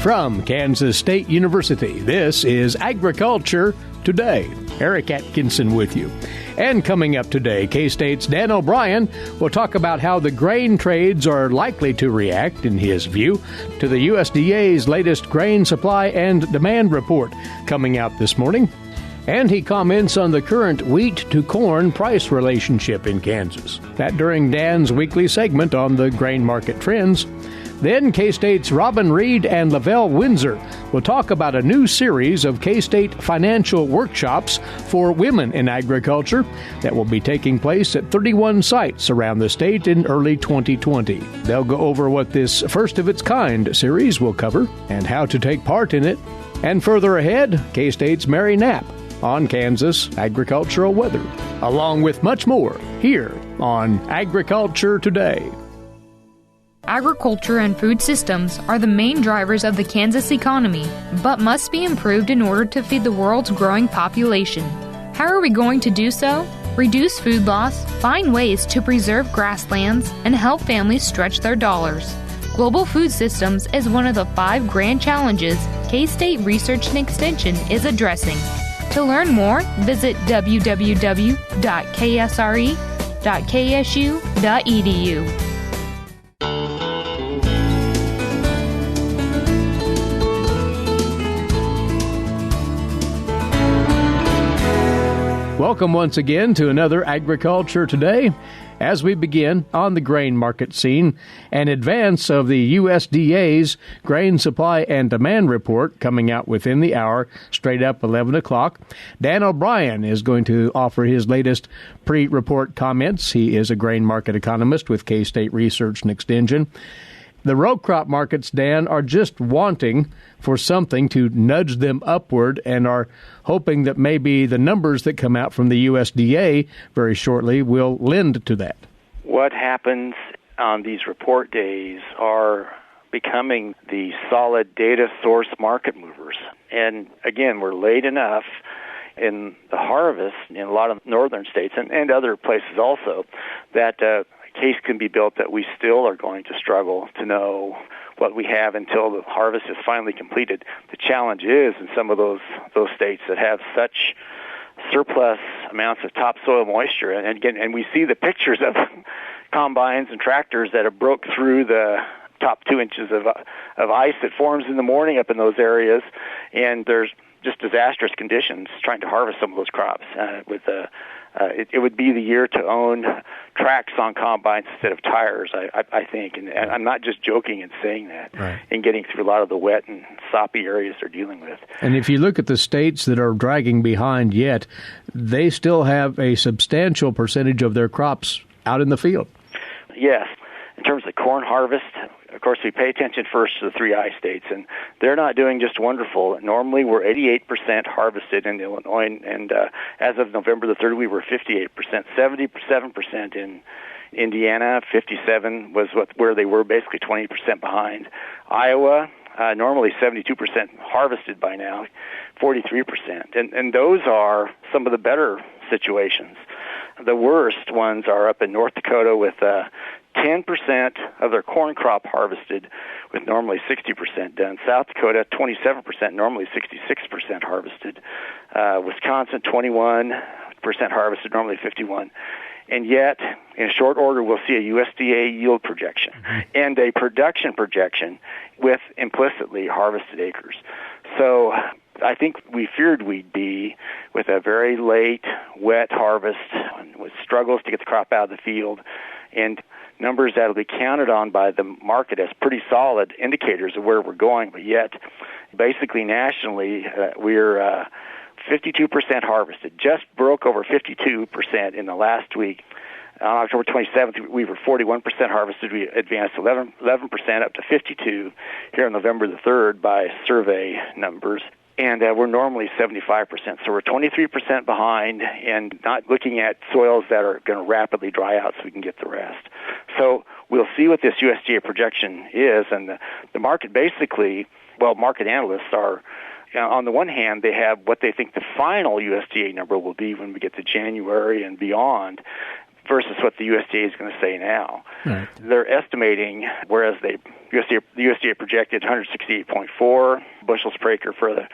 From Kansas State University, this is Agriculture Today. Eric Atkinson with you. And coming up today, K-State's Dan O'Brien will talk about how the grain trades are likely to react, in his view, to the USDA's latest grain supply and demand report coming out this morning. And he comments on the current wheat-to-corn price relationship in Kansas. That during Dan's weekly segment on the grain market trends. Then K-State's Reid and LaVell Windsor will talk about a new series of K-State financial workshops for women in agriculture that will be taking place at 31 sites around the state in early 2020. They'll go over what this first-of-its-kind series will cover and how to take part in it. And further ahead, K-State's Mary Knapp on Kansas agricultural weather, along with much more here on Agriculture Today. Agriculture and food systems are the main drivers of the Kansas economy, but must be improved in order to feed the world's growing population. How are we going to do so? Reduce food loss, find ways to preserve grasslands, and help families stretch their dollars. Global food systems is one of the 5 grand challenges K-State Research and Extension is addressing. To learn more, visit www.ksre.ksu.edu. Welcome once again to another Agriculture Today. As we begin on the grain market scene, an advance of the USDA's grain supply and demand report coming out within the hour, straight up 11 o'clock. Dan O'Brien is going to offer his latest pre-report comments. He is a grain market economist with K-State Research and Extension. The row crop markets, Dan, are just wanting for something to nudge them upward and are hoping that maybe the numbers that come out from the USDA very shortly will lend to that. What happens on these report days are becoming the solid data source market movers. And again, we're late enough in the harvest in a lot of northern states and other places also that case can be built that we still are going to struggle to know what we have until the harvest is finally completed. The challenge is in some of those states that have such surplus amounts of topsoil moisture, and we see the pictures of combines and tractors that have broke through the top 2 inches of ice that forms in the morning up in those areas, and there's just disastrous conditions trying to harvest some of those crops. It would be the year to own tracks on combines instead of tires, I think. And I'm not just joking in saying that, right, and getting through a lot of the wet and soppy areas they're dealing with. And if you look at the states that are dragging behind yet, they still have a substantial percentage of their crops out in the field. Yes. In terms of corn harvest, of course, we pay attention first to the 3 I states, and they're not doing just wonderful. Normally, we're 88% harvested in Illinois, and as of November the 3rd, we were 58%, 77% in Indiana, 57% was where they were, basically 20% behind. Iowa, normally 72% harvested by now, 43%, and those are some of the better situations. The worst ones are up in North Dakota with 10% of their corn crop harvested, with normally 60% done. South Dakota, 27%, normally 66% harvested. Wisconsin, 21% harvested, normally 51%. And yet, in short order, we'll see a USDA yield projection and a production projection with implicitly harvested acres. So I think we feared we'd be with a very late, wet harvest with struggles to get the crop out of the field, and numbers that will be counted on by the market as pretty solid indicators of where we're going. But yet, basically nationally, we're 52% harvested, just broke over 52% in the last week. On October 27th, we were 41% harvested. We advanced 11% up to 52% here on November the 3rd by survey numbers. And we're normally 75%. So we're 23% behind and not looking at soils that are going to rapidly dry out so we can get the rest. So we'll see what this USDA projection is. And the market basically, market analysts are, on the one hand, they have what they think the final USDA number will be when we get to January and beyond. versus what the USDA is going to say now. Right. They're estimating, whereas the USDA projected 168.4 bushels per acre for the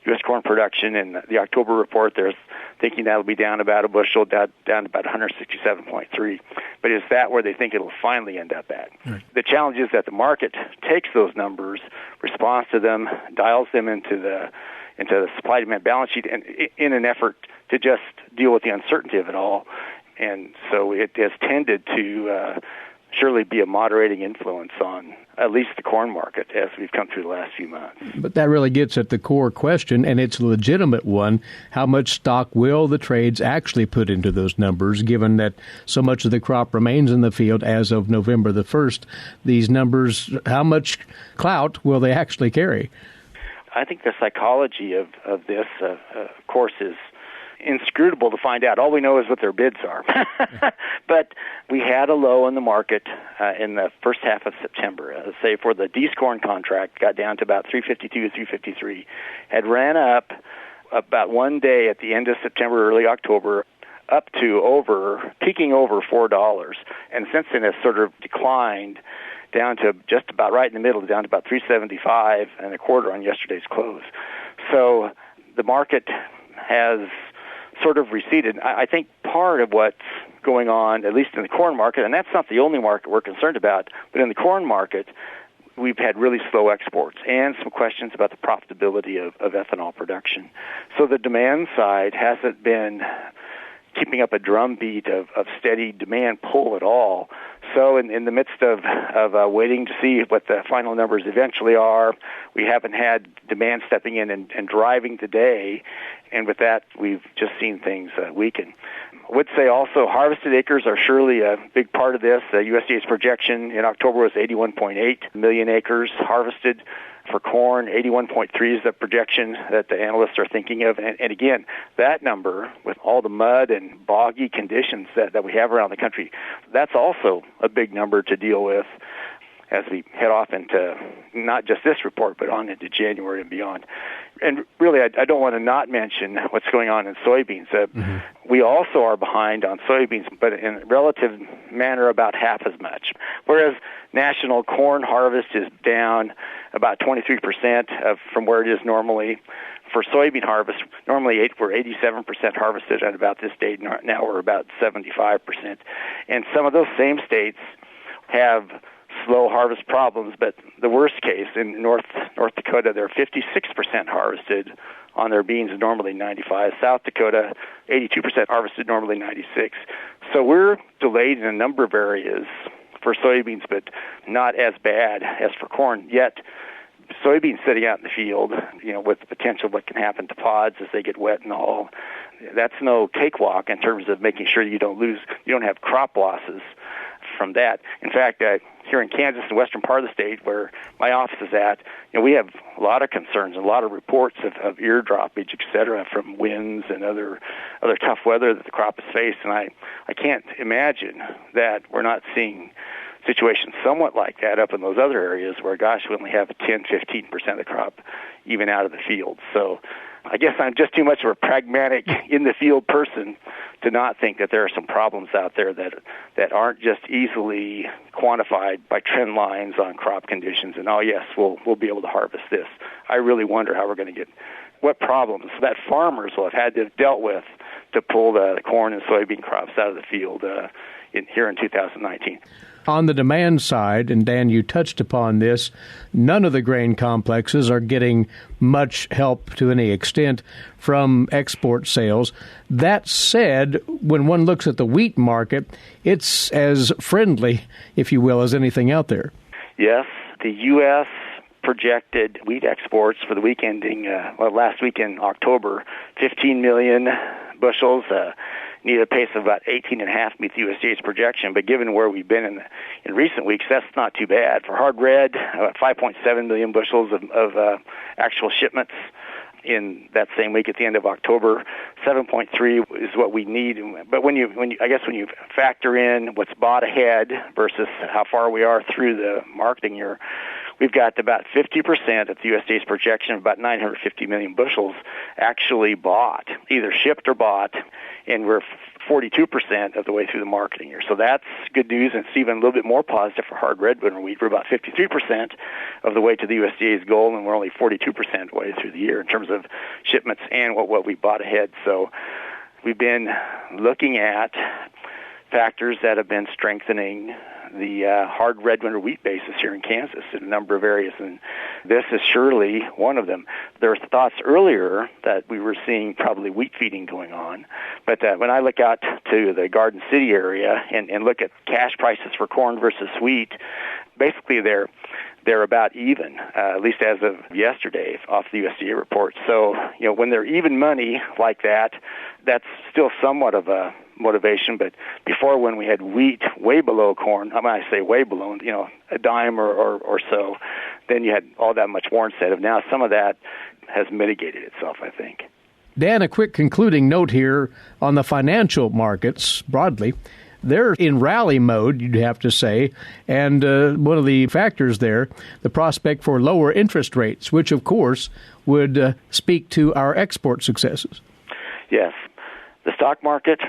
U.S. corn production in the October report, they're thinking that'll be down about a bushel, down to about 167.3. But is that where they think it'll finally end up at? Right. The challenge is that the market takes those numbers, responds to them, dials them into the supply-demand balance sheet, and in an effort to just deal with the uncertainty of it all. And so it has tended to surely be a moderating influence on at least the corn market as we've come through the last few months. But that really gets at the core question, and it's a legitimate one. How much stock will the trades actually put into those numbers, given that so much of the crop remains in the field as of November the 1st? These numbers, how much clout will they actually carry? I think the psychology of this, of course, is inscrutable to find out. All we know is what their bids are. But we had a low in the market in the first half of September. Say for the D's corn contract, got down to about 352, 353, had ran up about one day at the end of September, early October, up to peaking over $4, and since then has sort of declined down to just about right in the middle, down to about 375 and a quarter on yesterday's close. So the market has sort of receded. I think part of what's going on, at least in the corn market, and that's not the only market we're concerned about, but in the corn market, we've had really slow exports and some questions about the profitability of ethanol production. So the demand side hasn't been keeping up a drumbeat of steady demand pull at all. So in the midst of waiting to see what the final numbers eventually are, we haven't had demand stepping in and driving today, and with that, we've just seen things weaken. I would say also harvested acres are surely a big part of this. The USDA's projection in October was 81.8 million acres harvested. For corn, 81.3 is the projection that the analysts are thinking of. And again, that number, with all the mud and boggy conditions that we have around the country, that's also a big number to deal with as we head off into not just this report, but on into January and beyond. And really, I don't want to not mention what's going on in soybeans. We also are behind on soybeans, but in a relative manner, about half as much. Whereas national corn harvest is down about 23% from where it is normally. For soybean harvest, normally we're 87% harvested at about this date. Now we're about 75%. And some of those same states have slow harvest problems, but the worst case in North Dakota, they're 56% harvested on their beans, normally 95. South Dakota, 82% harvested, normally 96. So we're delayed in a number of areas for soybeans, but not as bad as for corn. Yet soybeans sitting out in the field, with the potential what can happen to pods as they get wet and all, that's no cakewalk in terms of making sure you don't have crop losses from that. In fact, here in Kansas, the western part of the state where my office is at, we have a lot of concerns, a lot of reports of ear droppage, et cetera, from winds and other tough weather that the crop has faced. And I can't imagine that we're not seeing situations somewhat like that up in those other areas where, we only have 10, 15% of the crop even out of the field. So I guess I'm just too much of a pragmatic in-the-field person to not think that there are some problems out there that aren't just easily quantified by trend lines on crop conditions. And, we'll be able to harvest this. I really wonder how we're going to get what problems that farmers will have had to have dealt with to pull the corn and soybean crops out of the field here in 2019. On the demand side, and Dan, you touched upon this, none of the grain complexes are getting much help to any extent from export sales. That said, when one looks at the wheat market, it's as friendly, if you will, as anything out there. Yes, the U.S. projected wheat exports for the week ending, last week in October, 15 million bushels, need a pace of about 18.5 meet the USDA's projection, but given where we've been in recent weeks, that's not too bad. For hard red, about 5.7 million bushels of actual shipments in that same week at the end of October. 7.3 is what we need. But when you factor in what's bought ahead versus how far we are through the marketing year, we've got about 50% of the USDA's projection of about 950 million bushels actually bought, either shipped or bought, and we're 42% of the way through the marketing year. So that's good news, and it's even a little bit more positive for hard red winter wheat. We're about 53% of the way to the USDA's goal, and we're only 42% of the way through the year in terms of shipments and what we bought ahead. So we've been looking at factors that have been strengthening the hard red winter wheat basis here in Kansas in a number of areas, and this is surely one of them. There were thoughts earlier that we were seeing probably wheat feeding going on, but when I look out to the Garden City area and look at cash prices for corn versus wheat, basically they're about even, at least as of yesterday, off the USDA report. So, when they're even money like that, that's still somewhat of a motivation. But before, when we had wheat way below corn, when I say way below, a dime or so, then you had all that much more instead of now. Some of that has mitigated itself, I think. Dan, a quick concluding note here on the financial markets broadly. They're in rally mode, you'd have to say, and one of the factors there, the prospect for lower interest rates, which, of course, would speak to our export successes. Yes. The stock market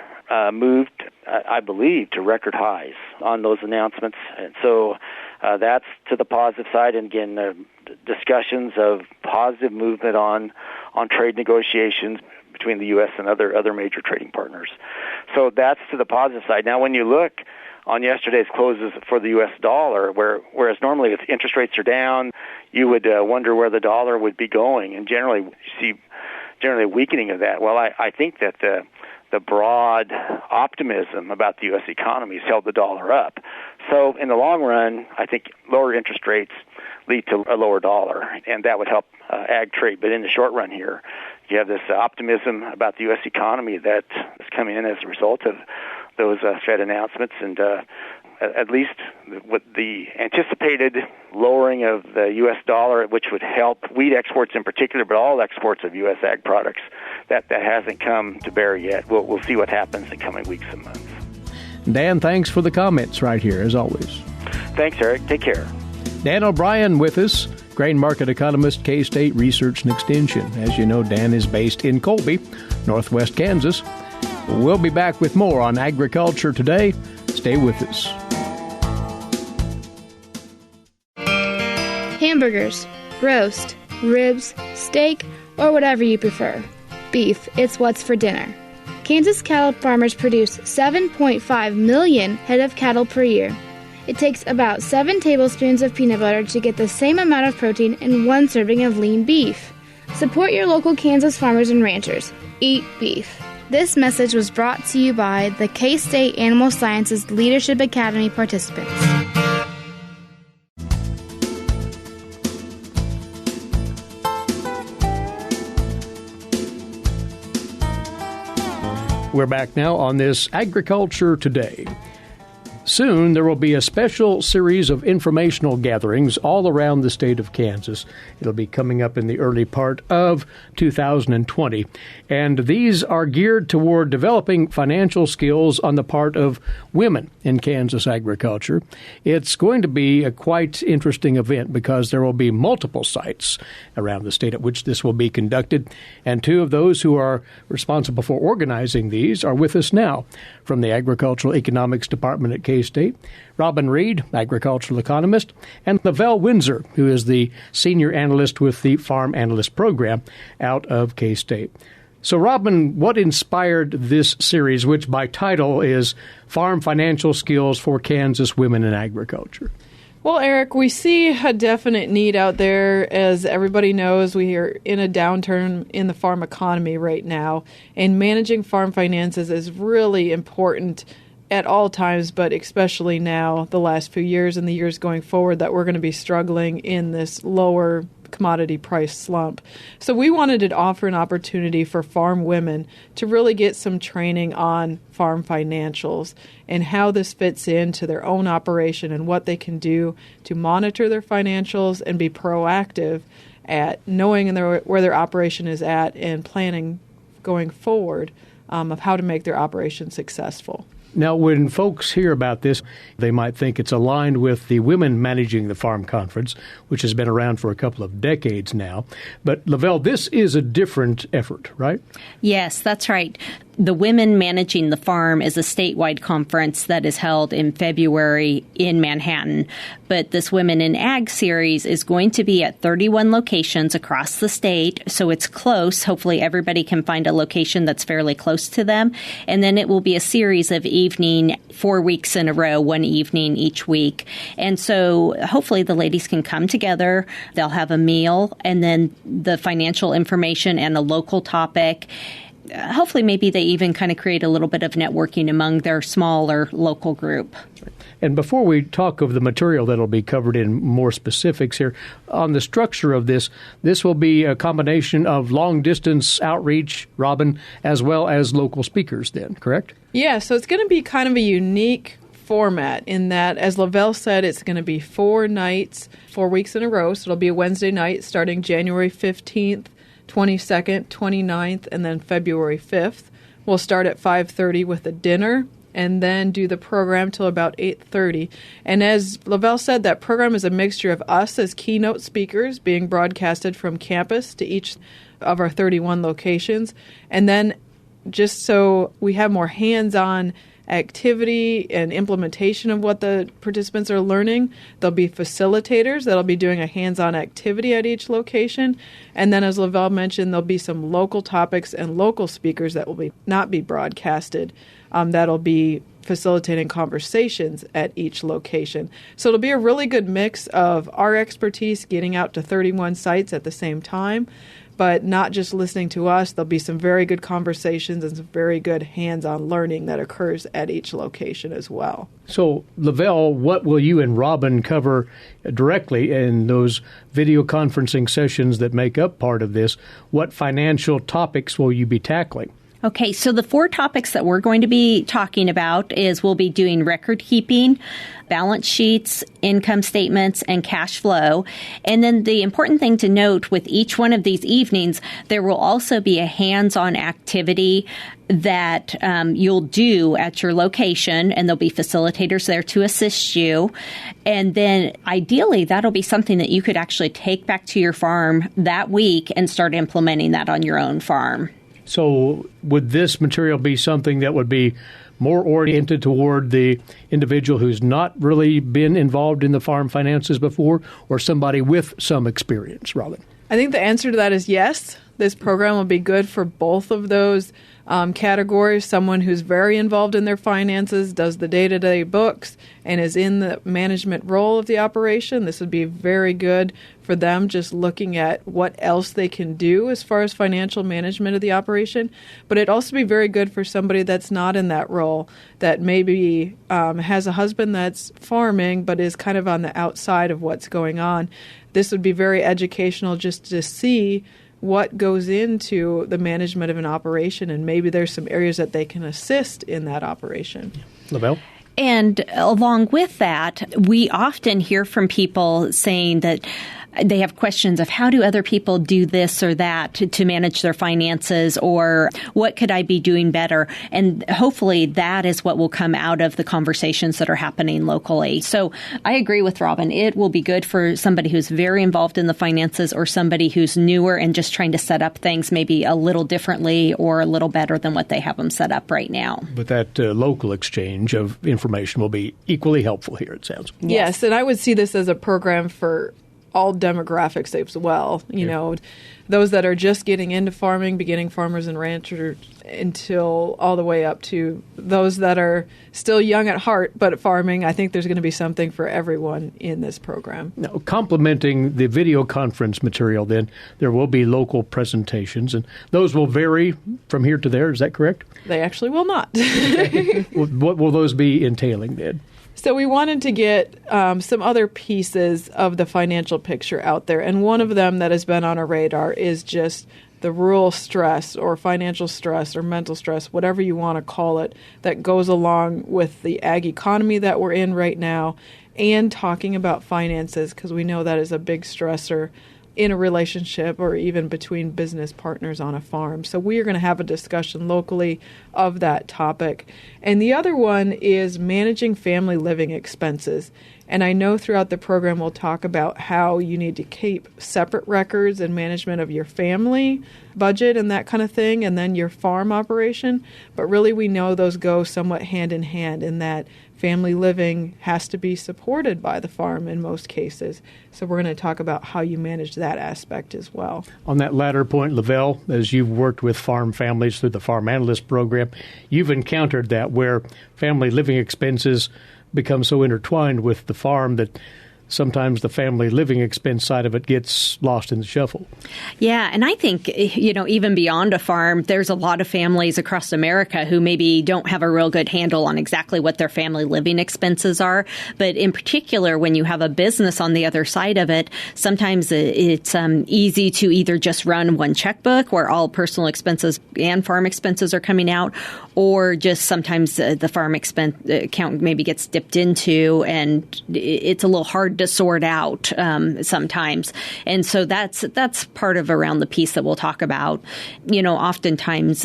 moved, I believe, to record highs on those announcements, and so that's to the positive side. And again, discussions of positive movement on trade negotiations between the U.S. and other major trading partners. So that's to the positive side. Now, when you look on yesterday's closes for the U.S. dollar, whereas normally if interest rates are down, you would wonder where the dollar would be going, and generally you see a weakening of that. Well, I think that the broad optimism about the U.S. economy has held the dollar up. So in the long run, I think lower interest rates lead to a lower dollar, and that would help ag trade. But in the short run here, you have this optimism about the U.S. economy that is coming in as a result of those Fed announcements, and at least with the anticipated lowering of the U.S. dollar, which would help wheat exports in particular, but all exports of U.S. ag products, that hasn't come to bear yet. We'll see what happens in coming weeks and months. Dan, thanks for the comments right here, as always. Thanks, Eric. Take care. Dan O'Brien with us, grain market economist, K-State Research and Extension. As you know, Dan is based in Colby, northwest Kansas. We'll be back with more on Agriculture Today. Stay with us. Hamburgers, roast, ribs, steak, or whatever you prefer. Beef, it's what's for dinner. Kansas cattle farmers produce 7.5 million head of cattle per year. It takes about 7 tablespoons of peanut butter to get the same amount of protein in 1 serving of lean beef. Support your local Kansas farmers and ranchers. Eat beef. This message was brought to you by the K-State Animal Sciences Leadership Academy participants. We're back now on this Agriculture Today. Soon, there will be a special series of informational gatherings all around the state of Kansas. It'll be coming up in the early part of 2020. And these are geared toward developing financial skills on the part of women in Kansas agriculture. It's going to be a quite interesting event because there will be multiple sites around the state at which this will be conducted. And 2 of those who are responsible for organizing these are with us now from the Agricultural Economics Department at K-State, Robin Reid, agricultural economist, and LaVell Windsor, who is the senior analyst with the Farm Analyst Program out of K-State. So, Robin, what inspired this series, which by title is Farm Financial Skills for Kansas Women in Agriculture? Well, Eric, we see a definite need out there. As everybody knows, we are in a downturn in the farm economy right now, and managing farm finances is really important at all times, but especially now, the last few years and the years going forward, that we're going to be struggling in this lower commodity price slump. So we wanted to offer an opportunity for farm women to really get some training on farm financials and how this fits into their own operation and what they can do to monitor their financials and be proactive at knowing where their operation is at and planning going forward of how to make their operation successful. Now, when folks hear about this, they might think it's aligned with the Women Managing the Farm Conference, which has been around for a couple of decades now. But, LaVell, this is a different effort, right? Yes, that's right. The Women Managing the Farm is a statewide conference that is held in February in Manhattan. But this Women in Ag series is going to be at 31 locations across the state, so it's close. Hopefully everybody can find a location that's fairly close to them. And then it will be a series of evening, 4 weeks in a row, one evening each week. And so hopefully the ladies can come together. They'll have a meal and then the financial information and a local topic. Hopefully, maybe they even kind of create a little bit of networking among their smaller local group. And before we talk of the material that will be covered in more specifics here, on the structure of this will be a combination of long-distance outreach, Robin, as well as local speakers then, correct? Yeah, so it's going to be kind of a unique format in that, as LaVell said, it's going to be 4 nights, 4 weeks in a row. So it'll be a Wednesday night starting January 15th. 22nd, 29th, and then February 5th. We'll start at 5:30 with a dinner and then do the program till about 8:30. And as LaVell said, that program is a mixture of us as keynote speakers being broadcasted from campus to each of our 31 locations. And then just so we have more hands-on activity and implementation of what the participants are learning, there'll be facilitators that'll be doing a hands-on activity at each location. And then, as LaVell mentioned, there'll be some local topics and local speakers that will not be broadcasted. That'll be facilitating conversations at each location. So it'll be a really good mix of our expertise getting out to 31 sites at the same time, but not just listening to us. There'll be some very good conversations and some very good hands-on learning that occurs at each location as well. So, LaVell, what will you and Robin cover directly in those video conferencing sessions that make up part of this? What financial topics will you be tackling? Okay, so the 4 topics that we're going to be talking about is we'll be doing record keeping, balance sheets, income statements, and cash flow. And then the important thing to note with each one of these evenings, there will also be a hands-on activity that you'll do at your location, and there'll be facilitators there to assist you. And then ideally, that'll be something that you could actually take back to your farm that week and start implementing that on your own farm. So would this material be something that would be more oriented toward the individual who's not really been involved in the farm finances before, or somebody with some experience, Robin? I think the answer to that is yes. This program will be good for both of those categories. Someone who's very involved in their finances, does the day-to-day books, and is in the management role of the operation. This would be very good for them, just looking at what else they can do as far as financial management of the operation. But it'd also be very good for somebody that's not in that role, that maybe has a husband that's farming but is kind of on the outside of what's going on. This would be very educational just to see what goes into the management of an operation, and maybe there's some areas that they can assist in that operation. LaVell? And along with that, we often hear from people saying that they have questions of how do other people do this or that to manage their finances, or what could I be doing better? And hopefully that is what will come out of the conversations that are happening locally. So I agree with Robin. It will be good for somebody who's very involved in the finances, or somebody who's newer and just trying to set up things maybe a little differently or a little better than what they have them set up right now. But that local exchange of information will be equally helpful here, it sounds. Yes, and I would see this as a program for all demographics as well. You know, those that are just getting into farming, beginning farmers and ranchers, until all the way up to those that are still young at heart but at farming. I think there's going to be something for everyone in this program. Now, complementing the video conference material, then, there will be local presentations, and those will vary from here to there. Is that correct? They actually will not. What will those be entailing, then? So we wanted to get some other pieces of the financial picture out there. And one of them that has been on our radar is just the rural stress or financial stress or mental stress, whatever you want to call it, that goes along with the ag economy that we're in right now, and talking about finances, because we know that is a big stressor in a relationship or even between business partners on a farm. So we are going to have a discussion locally of that topic. And the other one is managing family living expenses. And I know throughout the program we'll talk about how you need to keep separate records and management of your family budget and that kind of thing, and then your farm operation. But really we know those go somewhat hand in hand in that family living has to be supported by the farm in most cases. So we're going to talk about how you manage that aspect as well. On that latter point, LaVell, as you've worked with farm families through the Farm Analyst Program, you've encountered that where family living expenses become so intertwined with the farm that sometimes the family living expense side of it gets lost in the shuffle. Yeah, and I think, even beyond a farm, there's a lot of families across America who maybe don't have a real good handle on exactly what their family living expenses are. But in particular, when you have a business on the other side of it, sometimes it's easy to either just run one checkbook where all personal expenses and farm expenses are coming out, or just sometimes the farm expense account maybe gets dipped into, and it's a little hard to sort out sometimes. And so that's part of around the piece that we'll talk about. Oftentimes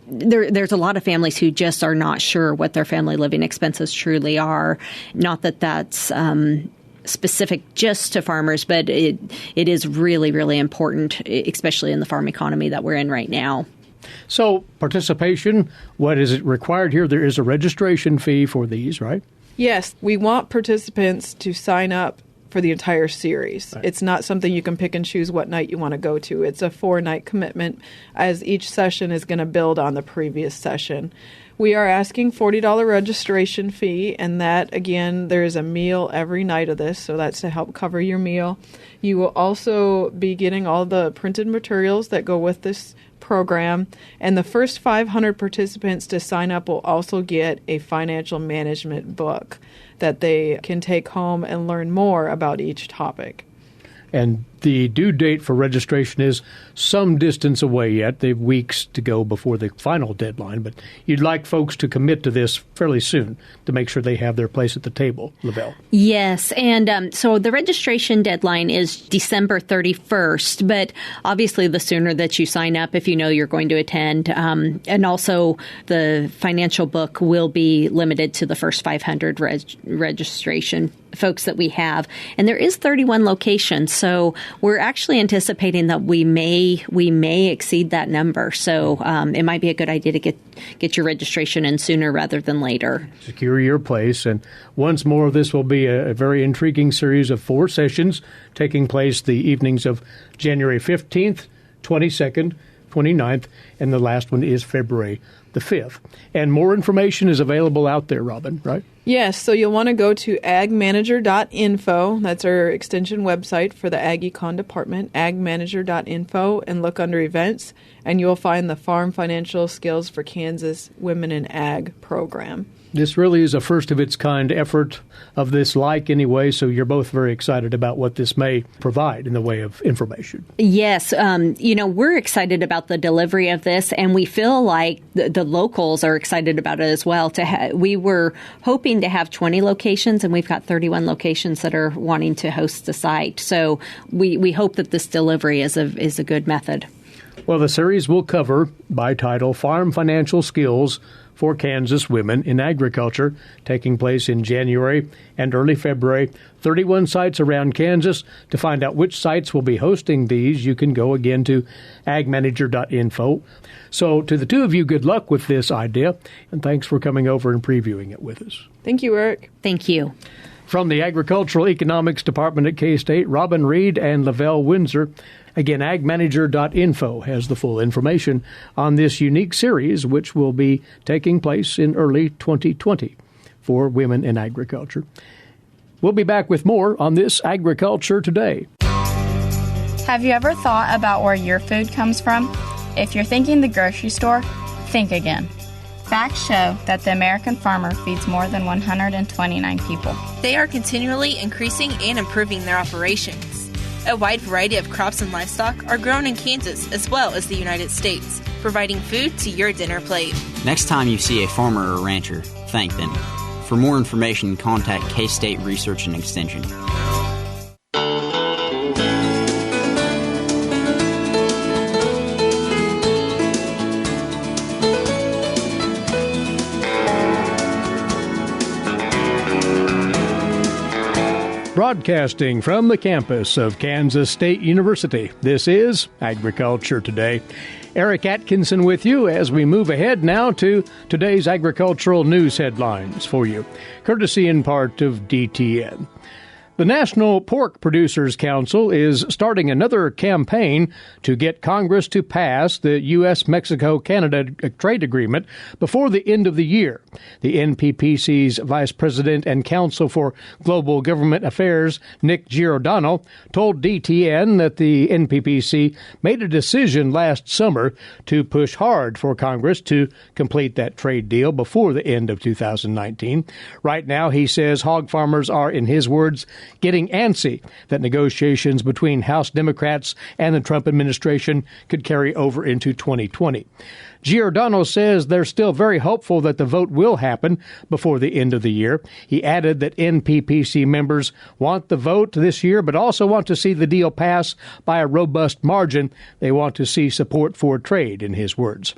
there's a lot of families who just are not sure what their family living expenses truly are. Not that that's specific just to farmers, but it is really, really important, especially in the farm economy that we're in right now. So participation, what is it required here? There is a registration fee for these, right? Yes, we want participants to sign up for the entire series. Right. It's not something you can pick and choose what night you want to go to. It's a 4-night commitment, as each session is going to build on the previous session. We are asking $40 registration fee, and that, again, there is a meal every night of this, so that's to help cover your meal. You will also be getting all the printed materials that go with this program, and the first 500 participants to sign up will also get a financial management book that they can take home and learn more about each topic. And the due date for registration is some distance away yet. They have weeks to go before the final deadline, but you'd like folks to commit to this fairly soon to make sure they have their place at the table, LaVell. Yes, and so the registration deadline is December 31st, but obviously the sooner that you sign up if you know you're going to attend, and also the financial book will be limited to the first 500 registration folks that we have. And there is 31 locations, so we're actually anticipating that we may exceed that number. So it might be a good idea to get your registration in sooner rather than later. Secure your place. And once more, this will be a very intriguing series of 4 sessions taking place the evenings of January 15th, 22nd, 29th, and the last one is February the 5th. And more information is available out there, Robin, right? Yes, so you'll want to go to agmanager.info. That's our extension website for the Ag Econ Department, agmanager.info, and look under events, and you'll find the Farm Financial Skills for Kansas Women in Ag program. This really is a first-of-its-kind effort of this like anyway, so you're both very excited about what this may provide in the way of information. Yes. We're excited about the delivery of this, and we feel like the locals are excited about it as well. We were hoping to have 20 locations, and we've got 31 locations that are wanting to host the site. So we hope that this delivery is a good method. Well, the series will cover, by title, Farm Financial Skills for Kansas Women in Agriculture, taking place in January and early February. 31 sites around Kansas. To find out which sites will be hosting these, you can go again to agmanager.info. So to the two of you, good luck with this idea, and thanks for coming over and previewing it with us. Thank you, Eric. Thank you. From the Agricultural Economics Department at K-State, Robin Reid and LaVell Windsor. Again, agmanager.info has the full information on this unique series, which will be taking place in early 2020 for women in agriculture. We'll be back with more on this Agriculture Today. Have you ever thought about where your food comes from? If you're thinking the grocery store, think again. Facts show that the American farmer feeds more than 129 people. They are continually increasing and improving their operations. A wide variety of crops and livestock are grown in Kansas as well as the United States, providing food to your dinner plate. Next time you see a farmer or rancher, thank them. For more information, contact K-State Research and Extension. Broadcasting from the campus of Kansas State University, this is Agriculture Today. Eric Atkinson with you as we move ahead now to today's agricultural news headlines for you, courtesy in part of DTN. The National Pork Producers Council is starting another campaign to get Congress to pass the U.S.-Mexico-Canada trade agreement before the end of the year. The NPPC's Vice President and Counsel for Global Government Affairs, Nick Giordano, told DTN that the NPPC made a decision last summer to push hard for Congress to complete that trade deal before the end of 2019. Right now, he says hog farmers are, in his words, getting antsy that negotiations between House Democrats and the Trump administration could carry over into 2020. Giordano says they're still very hopeful that the vote will happen before the end of the year. He added that NPPC members want the vote this year, but also want to see the deal pass by a robust margin. They want to see support for trade, in his words.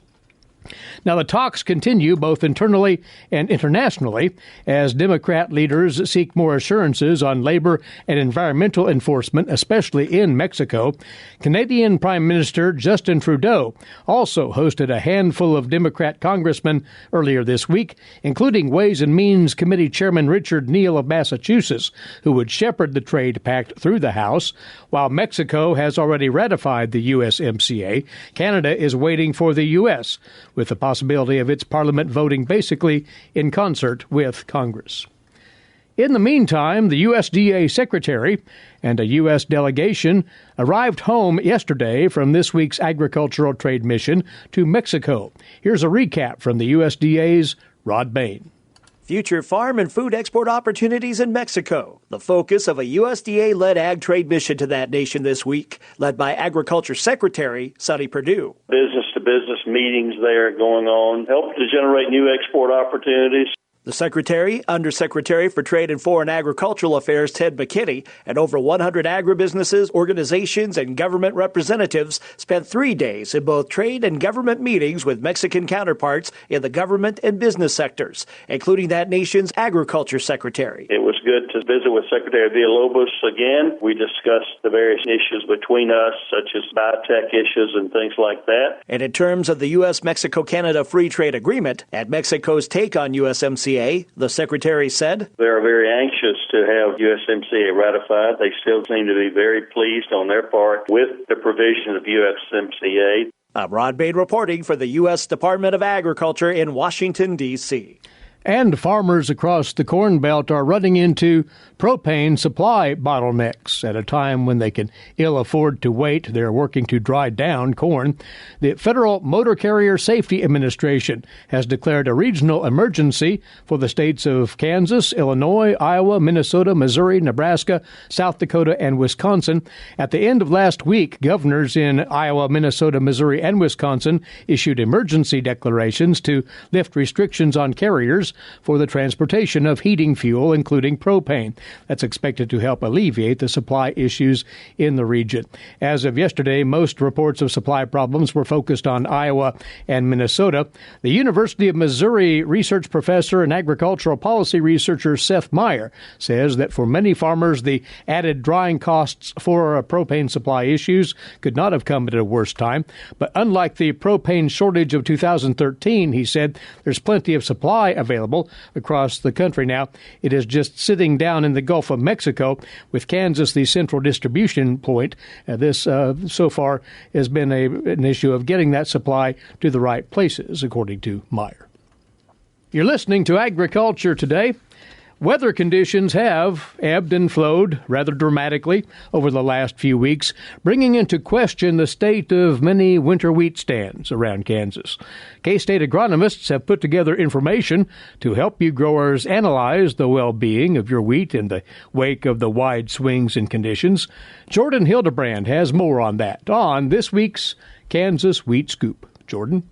Now, the talks continue both internally and internationally as Democrat leaders seek more assurances on labor and environmental enforcement, especially in Mexico. Canadian Prime Minister Justin Trudeau also hosted a handful of Democrat congressmen earlier this week, including Ways and Means Committee Chairman Richard Neal of Massachusetts, who would shepherd the trade pact through the House. While Mexico has already ratified the USMCA, Canada is waiting for the U.S., with the possibility of its parliament voting basically in concert with Congress. In the meantime, the USDA secretary and a U.S. delegation arrived home yesterday from this week's agricultural trade mission to Mexico. Here's a recap from the USDA's Rod Bain. Future farm and food export opportunities in Mexico, the focus of a USDA-led ag trade mission to that nation this week, led by Agriculture Secretary Sonny Perdue. Business-to-business meetings there going on, help to generate new export opportunities. The Secretary, Undersecretary for Trade and Foreign Agricultural Affairs Ted McKinney, and over 100 agribusinesses, organizations, and government representatives spent 3 days in both trade and government meetings with Mexican counterparts in the government and business sectors, including that nation's Agriculture Secretary. It was good to visit with Secretary Villalobos again. We discussed the various issues between us, such as biotech issues and things like that. And in terms of the U.S.-Mexico-Canada Free Trade Agreement and Mexico's take on USMCA, the Secretary said, "They are very anxious to have USMCA ratified. They still seem to be very pleased on their part with the provision of USMCA." I'm Rod Bain reporting for the U.S. Department of Agriculture in Washington, D.C. And farmers across the Corn Belt are running into propane supply bottlenecks at a time when they can ill afford to wait. They're working to dry down corn. The Federal Motor Carrier Safety Administration has declared a regional emergency for the states of Kansas, Illinois, Iowa, Minnesota, Missouri, Nebraska, South Dakota, and Wisconsin. At the end of last week, governors in Iowa, Minnesota, Missouri, and Wisconsin issued emergency declarations to lift restrictions on carriers for the transportation of heating fuel, including propane. That's expected to help alleviate the supply issues in the region. As of yesterday, most reports of supply problems were focused on Iowa and Minnesota. The University of Missouri research professor and agricultural policy researcher Seth Meyer says that for many farmers, the added drying costs for propane supply issues could not have come at a worse time. But unlike the propane shortage of 2013, he said, there's plenty of supply available across the country now. It is just sitting down in the Gulf of Mexico, with Kansas the central distribution point. This so far has been an issue of getting that supply to the right places, according to Meyer. You're listening to Agriculture Today. Weather conditions have ebbed and flowed rather dramatically over the last few weeks, bringing into question the state of many winter wheat stands around Kansas. K-State agronomists have put together information to help you growers analyze the well-being of your wheat in the wake of the wide swings in conditions. Jordan Hildebrand has more on that on this week's Kansas Wheat Scoop. Jordan?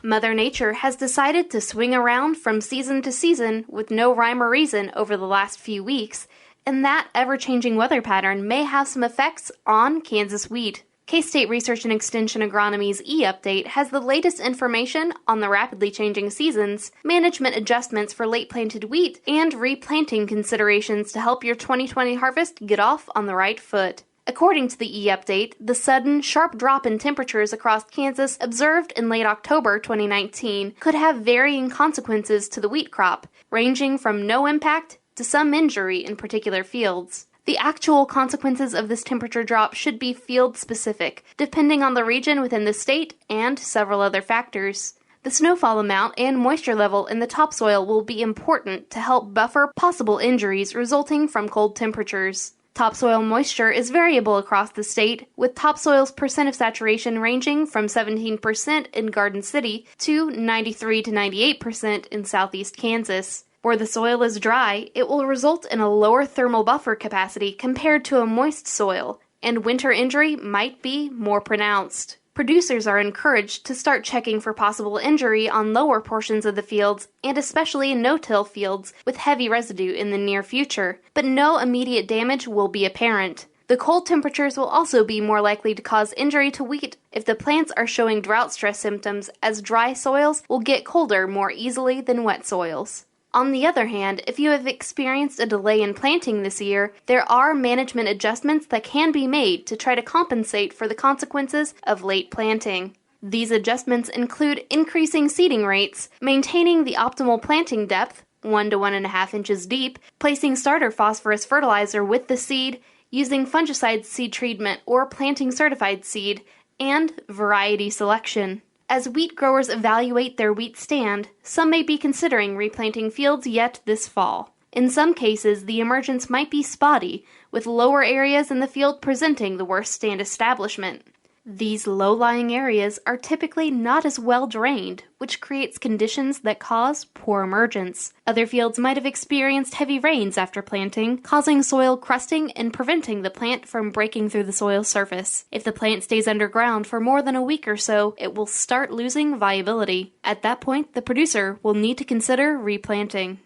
Mother Nature has decided to swing around from season to season with no rhyme or reason over the last few weeks, and that ever-changing weather pattern may have some effects on Kansas wheat. K-State Research and Extension Agronomy's e-update has the latest information on the rapidly changing seasons, management adjustments for late-planted wheat, and replanting considerations to help your 2020 harvest get off on the right foot. According to the e-update, the sudden, sharp drop in temperatures across Kansas observed in late October 2019 could have varying consequences to the wheat crop, ranging from no impact to some injury in particular fields. The actual consequences of this temperature drop should be field-specific, depending on the region within the state and several other factors. The snowfall amount and moisture level in the topsoil will be important to help buffer possible injuries resulting from cold temperatures. Topsoil moisture is variable across the state, with topsoil's percent of saturation ranging from 17% in Garden City to 93 to 98% in southeast Kansas. Where the soil is dry, it will result in a lower thermal buffer capacity compared to a moist soil, and winter injury might be more pronounced. Producers are encouraged to start checking for possible injury on lower portions of the fields, and especially in no-till fields with heavy residue in the near future, but no immediate damage will be apparent. The cold temperatures will also be more likely to cause injury to wheat if the plants are showing drought stress symptoms, as dry soils will get colder more easily than wet soils. On the other hand, if you have experienced a delay in planting this year, there are management adjustments that can be made to try to compensate for the consequences of late planting. These adjustments include increasing seeding rates, maintaining the optimal planting depth, 1 to 1.5 inches deep, placing starter phosphorus fertilizer with the seed, using fungicide seed treatment or planting certified seed, and variety selection. As wheat growers evaluate their wheat stand, some may be considering replanting fields yet this fall. In some cases, the emergence might be spotty, with lower areas in the field presenting the worst stand establishment. These low-lying areas are typically not as well drained, which creates conditions that cause poor emergence. Other fields might have experienced heavy rains after planting, causing soil crusting and preventing the plant from breaking through the soil surface. If the plant stays underground for more than a week or so, it will start losing viability. At that point, the producer will need to consider replanting.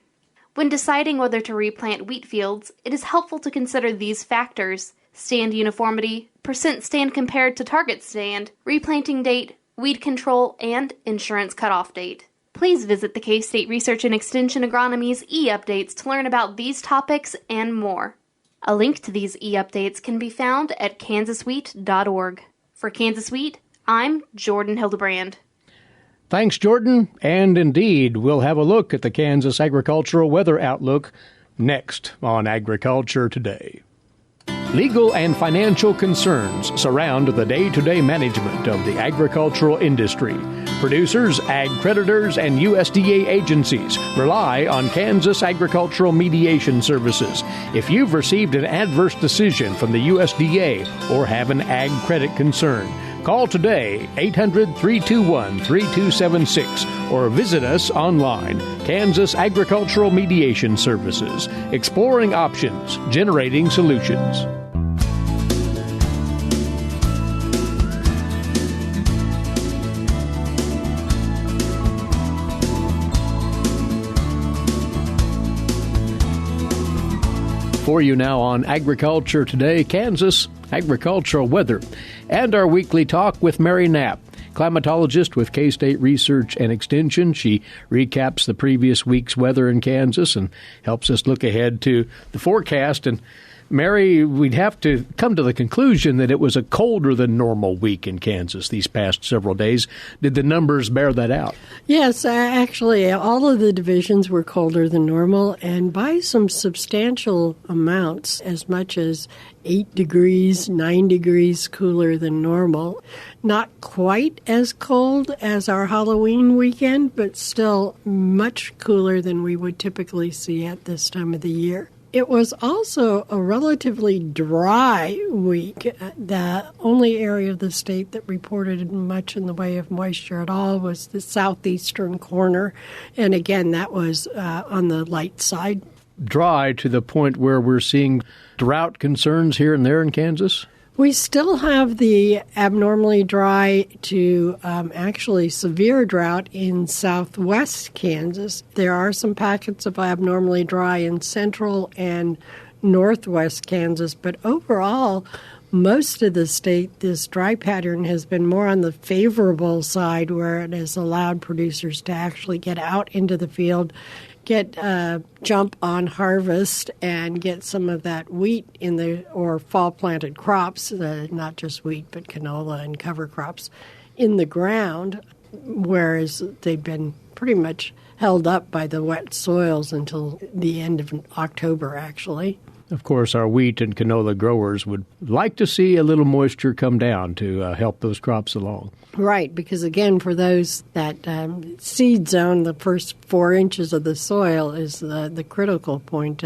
When deciding whether to replant wheat fields, it is helpful to consider these factors: stand uniformity, percent stand compared to target stand, replanting date, weed control, and insurance cutoff date. Please visit the K-State Research and Extension Agronomy's e-updates to learn about these topics and more. A link to these e-updates can be found at kansaswheat.org. For Kansas Wheat, I'm Jordan Hildebrand. Thanks, Jordan. And indeed, we'll have a look at the Kansas agricultural weather outlook next on Agriculture Today. Legal and financial concerns surround the day-to-day management of the agricultural industry. Producers, ag creditors, and USDA agencies rely on Kansas Agricultural Mediation Services. If you've received an adverse decision from the USDA or have an ag credit concern, call today, 800-321-3276, or visit us online, Kansas Agricultural Mediation Services, exploring options, generating solutions. For you now on Agriculture Today, Kansas agricultural weather, and our weekly talk with Mary Knapp, climatologist with K-State Research and Extension. She recaps the previous week's weather in Kansas and helps us look ahead to the forecast. And Mary, we'd have to come to the conclusion that it was a colder than normal week in Kansas these past several days. Did the numbers bear that out? Yes, actually, all of the divisions were colder than normal, and by some substantial amounts, as much as 8 degrees, 9 degrees cooler than normal. Not quite as cold as our Halloween weekend, but still much cooler than we would typically see at this time of the year. It was also a relatively dry week. The only area of the state that reported much in the way of moisture at all was the southeastern corner. And again, that was on the light side. Dry to the point where we're seeing drought concerns here and there in Kansas? We still have the abnormally dry to actually severe drought in southwest Kansas. There are some pockets of abnormally dry in central and northwest Kansas, but overall, most of the state, this dry pattern has been more on the favorable side, where it has allowed producers to actually get out into the field, get a jump on harvest, and get some of that wheat or fall planted crops, not just wheat, but canola and cover crops in the ground, whereas they've been pretty much held up by the wet soils until the end of October, actually. Of course, our wheat and canola growers would like to see a little moisture come down to help those crops along. Right, because again, for those that seed zone, the first 4 inches of the soil is the critical point.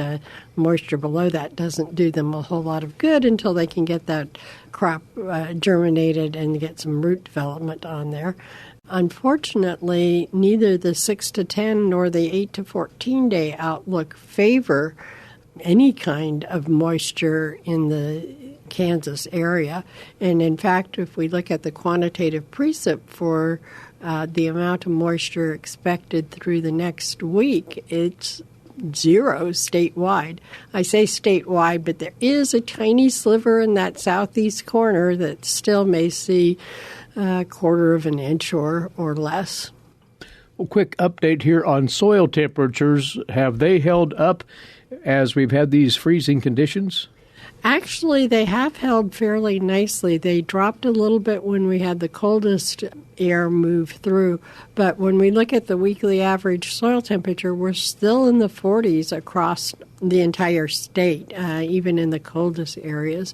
Moisture below that doesn't do them a whole lot of good until they can get that crop germinated and get some root development on there. Unfortunately, neither the 6 to 10 nor the 8 to 14 day outlook favor any kind of moisture in the Kansas area. And in fact, if we look at the quantitative precip for the amount of moisture expected through the next week, it's 0 statewide. I say statewide, but there is a tiny sliver in that southeast corner that still may see a quarter of an inch or less. A quick update here on soil temperatures. Have they held up as we've had these freezing conditions? Actually, they have held fairly nicely. They dropped a little bit when we had the coldest air move through, but when we look at the weekly average soil temperature, we're still in the 40s across the entire state, even in the coldest areas.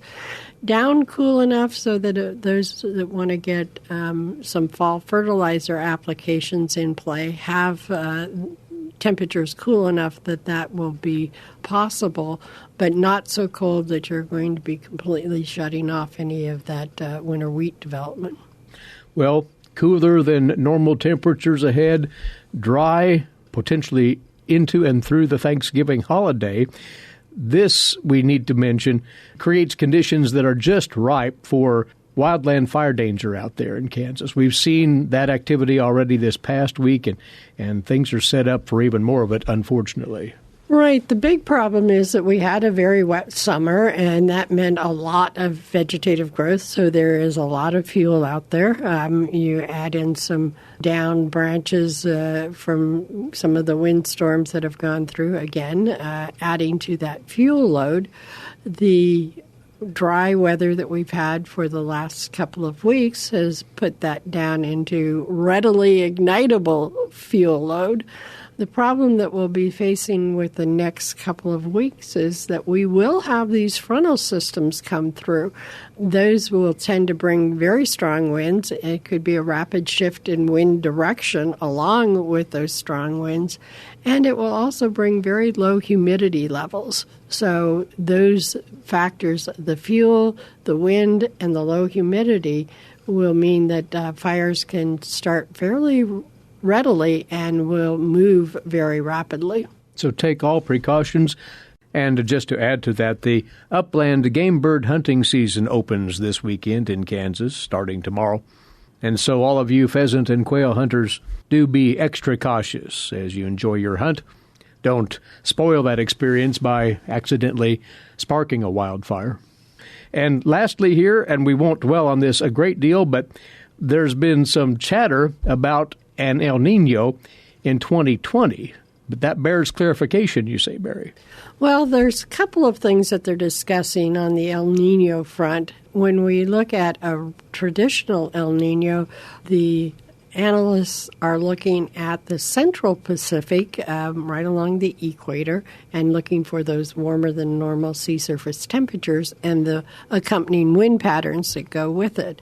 Down cool enough so that those that want to get some fall fertilizer applications in play have temperatures cool enough that will be possible, but not so cold that you're going to be completely shutting off any of that winter wheat development. Well, cooler than normal temperatures ahead, dry, potentially into and through the Thanksgiving holiday. This, we need to mention, creates conditions that are just ripe for wildland fire danger out there in Kansas. We've seen that activity already this past week, and things are set up for even more of it, unfortunately. Right. The big problem is that we had a very wet summer, and that meant a lot of vegetative growth, so there is a lot of fuel out there. You add in some down branches from some of the windstorms that have gone through, again, adding to that fuel load. The dry weather that we've had for the last couple of weeks has put that down into readily ignitable fuel load. The problem that we'll be facing with the next couple of weeks is that we will have these frontal systems come through. Those will tend to bring very strong winds. It could be a rapid shift in wind direction along with those strong winds. And it will also bring very low humidity levels. So those factors, the fuel, the wind, and the low humidity, will mean that fires can start fairly readily and will move very rapidly. So take all precautions. And just to add to that, the upland game bird hunting season opens this weekend in Kansas, starting tomorrow. And so all of you pheasant and quail hunters, do be extra cautious as you enjoy your hunt. Don't spoil that experience by accidentally sparking a wildfire. And lastly here, and we won't dwell on this a great deal, but there's been some chatter about an El Nino in 2020. But that bears clarification, you say, Mary. Well, there's a couple of things that they're discussing on the El Nino front. When we look at a traditional El Nino, the analysts are looking at the central Pacific, right along the equator, and looking for those warmer than normal sea surface temperatures and the accompanying wind patterns that go with it.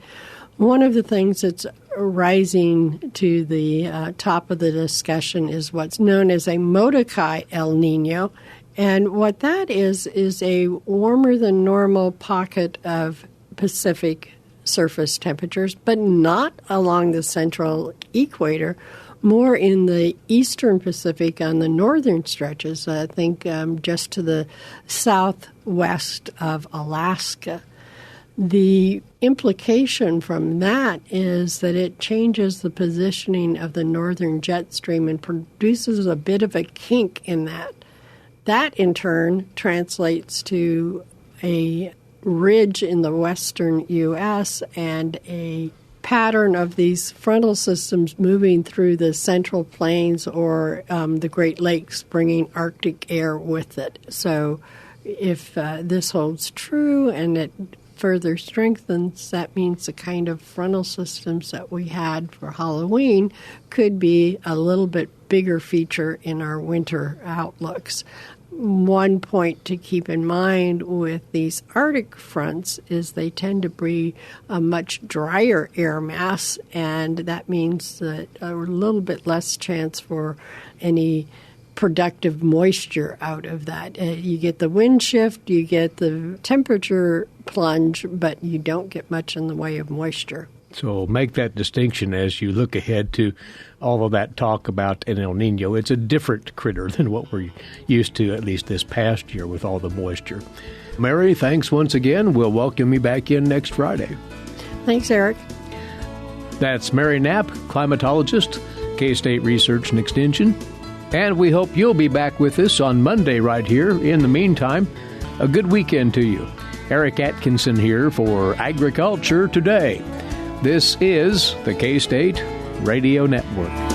One of the things that's rising to the top of the discussion is what's known as a Molokai El Nino. And what that is a warmer than normal pocket of Pacific surface temperatures, but not along the central equator, more in the eastern Pacific on the northern stretches, I think just to the southwest of Alaska. The implication from that is that it changes the positioning of the northern jet stream and produces a bit of a kink in that. That, in turn, translates to a ridge in the western U.S. and a pattern of these frontal systems moving through the Central Plains or the Great Lakes, bringing Arctic air with it. So if this holds true and it further strengthens, that means the kind of frontal systems that we had for Halloween could be a little bit bigger feature in our winter outlooks. One point to keep in mind with these Arctic fronts is they tend to bring a much drier air mass, and that means that a little bit less chance for any productive moisture out of that. You get the wind shift, you get the temperature plunge, but you don't get much in the way of moisture. So make that distinction as you look ahead to all of that talk about an El Nino. It's a different critter than what we're used to, at least this past year, with all the moisture. Mary, thanks once again. We'll welcome you back in next Friday. Thanks, Eric. That's Mary Knapp, climatologist, K-State Research and Extension. And we hope you'll be back with us on Monday right here. In the meantime, a good weekend to you. Eric Atkinson here for Agriculture Today. This is the K-State Radio Network.